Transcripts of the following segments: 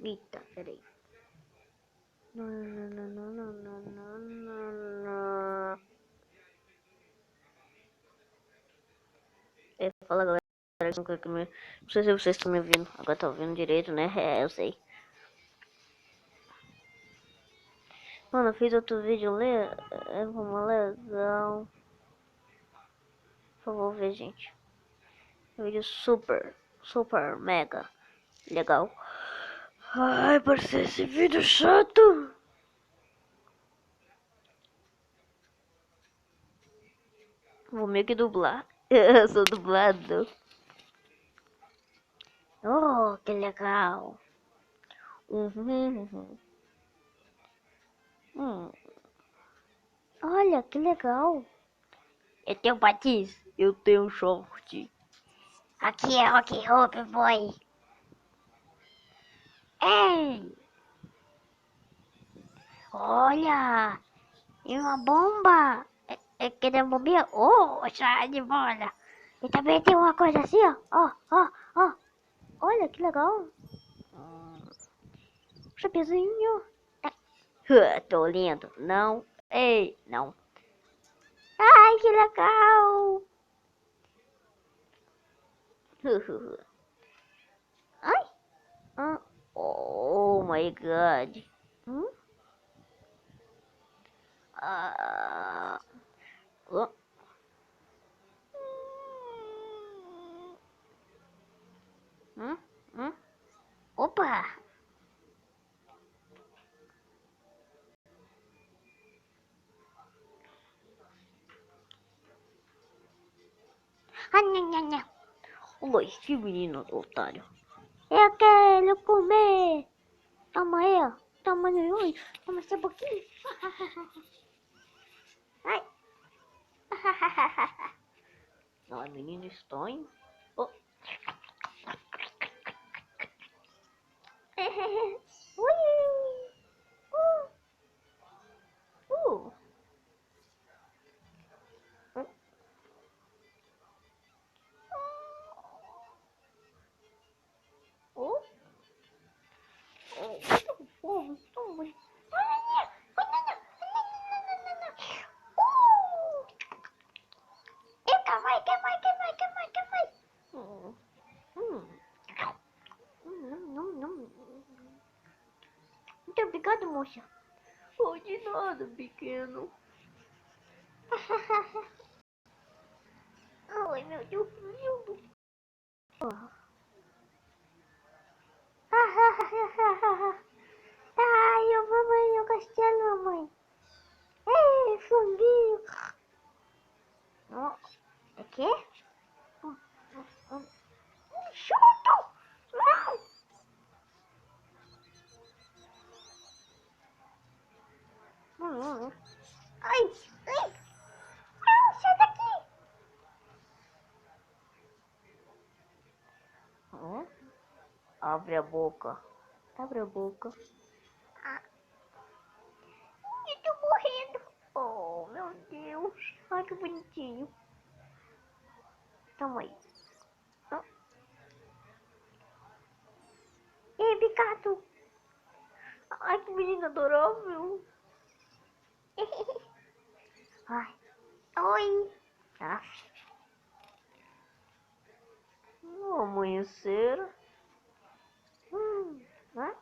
Eita, peraí. Não, não, não, não, não, não, não, não, não. Fala galera, não sei se vocês estão me ouvindo. Agora tá ouvindo direito, né? É, eu sei. Mano, eu fiz outro vídeo legal. Por favor, ver, gente. Um vídeo super mega legal. Ai, parece esse vídeo chato. Vou meio que dublar. Eu sou dublado. Oh, que legal. Uhum. Olha, que legal. Eu tenho patins. Eu tenho short. Aqui é Rock Hope Boy. Ei! Olha! E uma bomba! Que tem bombinha? Oh, sai de bola! E também tem uma coisa assim, ó. Ó. Olha, que legal. Chapeuzinho. Tô lindo. Não. Ei, não. Ai, que legal. Ai. Oh my god. Ah. Oh. Opa. Nha. Oi, que menino otário. Eu quero comer. Toma aí, ó. Toma aí. Toma esse pouquinho. Ai. Não é menino estranho. Oh. Ui. Uh. Oh. Toma. Quem vai? Muito obrigado, moça. Oh, de nada, pequeno. Ai, meu Deus. Ai, eu vou banho no castelo, mamãe. Ei, franguinho. É que? Chuto! Ai, sai daqui. Abre a boca. Abre a boca. Eu tô morrendo. Oh, meu Deus. Ai, que bonitinho. Toma aí. Ei, Pikachu. Ai, que menino adorável. Ai. Oi. Ah. Amanhecer. Né?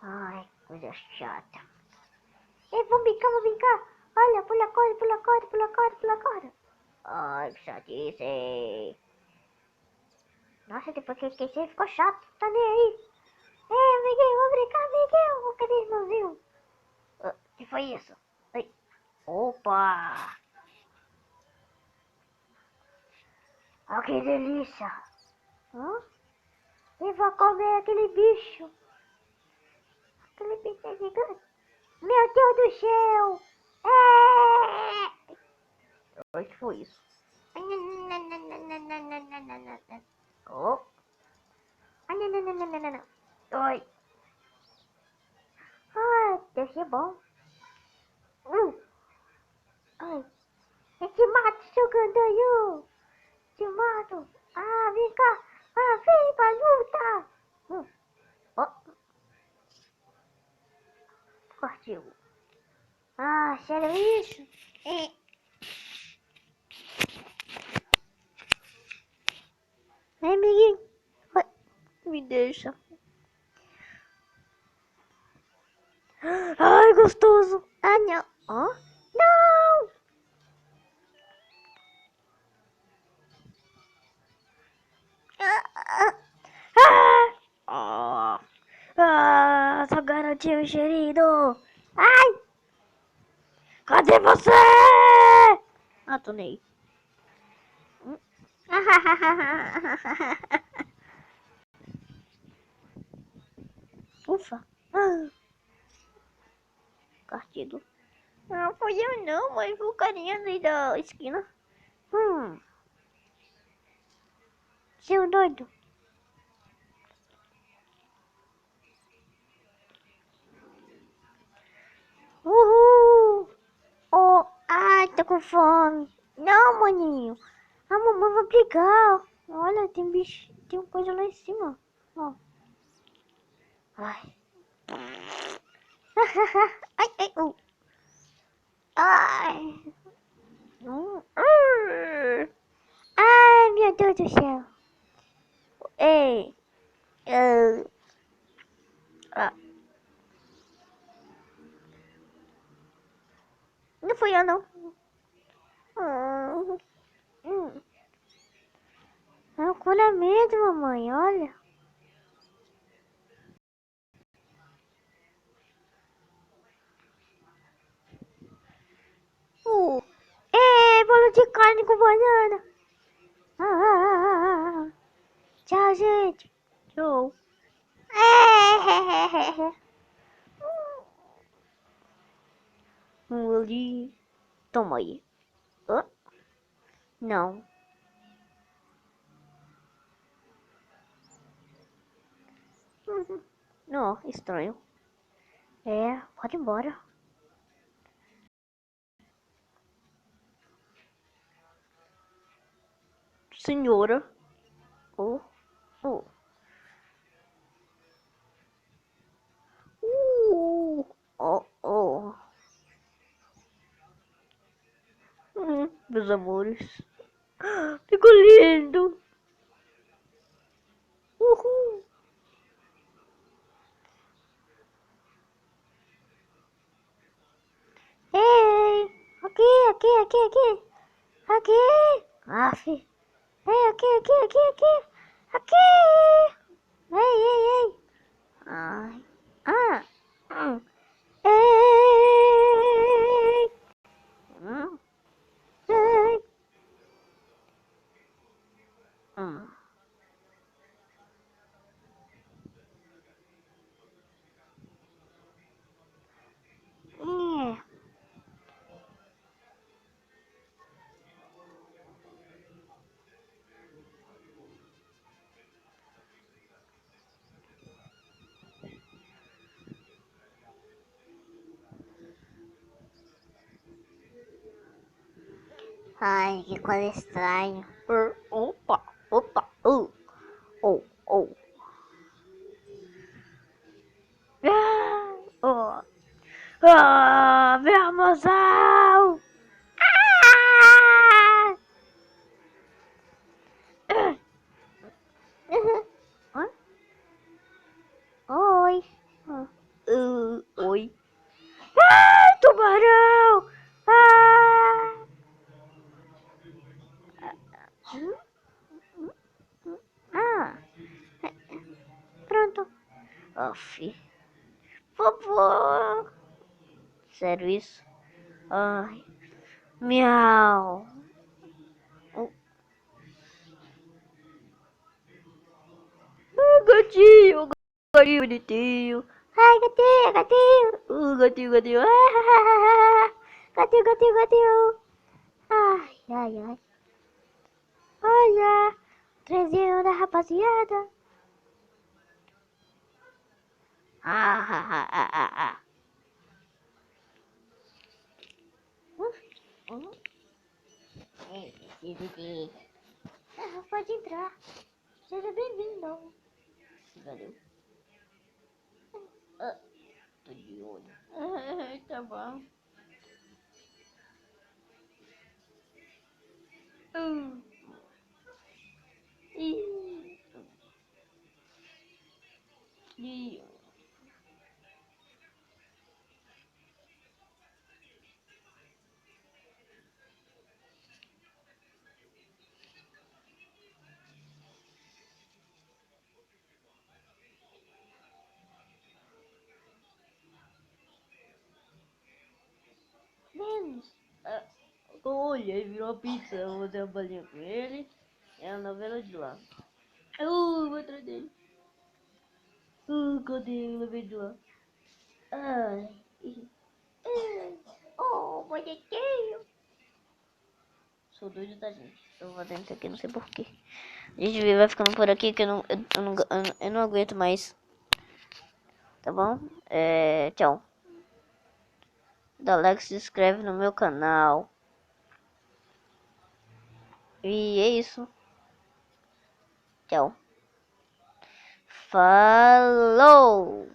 Ai, coisa chata. Ei, vamos brincar. Olha, pula corda. Ai, que chatice. Nossa, depois que eu esqueci, ficou chato. Tá nem aí. Ei, amiguinho, vamos brincar, amiguinho. Cadê irmãozinho? Que foi isso? Ai. Opa! Olha que delícia. E vou comer aquele bicho. Aquele bicho é gigante. Meu Deus do céu. O que foi isso? Oh. Oi. Ah, deve ser bom. Ai. Eu te mato, seu grandalhão. Te mato. Ah, vem cá. Ah, vem pra luta. Oh. Brasil. Ah, sério isso? É. Vem, amiguinho. Me deixa. Ai, gostoso. Ah, não. Ó. Não. Ah, sua garotinho enxerido. Ai, cadê você? Ah, tô nem. Ufa. Castigo. Não foi eu não, mas foi o carinha ali da esquina. Seu doido. Uhul. Oh, ai, tô com fome. Não, maninho. A mamãe vai brigar. Olha, tem bicho, tem coisa lá em cima. Ó. Ai. Ai, ai, ai. Ai, meu Deus do céu. Ei. Ah, não fui eu, não. É um cura mesmo, mamãe, olha. Bolo de carne com banana. Tchau, gente. Tchau. Ali. Toma aí. Não. Não, estranho. Pode ir embora. Senhora. Oh, oh. Oh, oh. Meus amores. Ficou lindo. Uhul. Ei, aqui. Aqui. Aff. Ei, aqui. Aqui. Ei. Ai. Ah. Ei. Hum. Ei. Hum. É. Ai, que coisa estranha. Opa. Oh. Oh. Meu mozão! Ah! Hã? Oi. Oi. Ai, tubarão! Ah! Ah, pronto. Off. Vovô. Sério isso? Ai. Miau. Gatinho, gatinho bonitinho. Ai, gatinho. Gatinho. Gatinho. Ai. Olha, trezinho da rapaziada. Ah. Preciso de... pode entrar. Seja bem-vindo. Valeu. Tô de olho. Tá bom. E... E... Menos. Olha, ele virou pizza. Eu vou ter uma balinha com ele. É a novela de lá. Vou atrás dele. Cadê ele? Levei de lá. Ai. Oh, bonitinho. Sou doido da gente. Eu vou dentro aqui, não sei porquê. A gente vai ficando por aqui que eu não aguento mais. Tá bom? Tchau. Dá like, se inscreve no meu canal. E é isso. Tchau. Falou!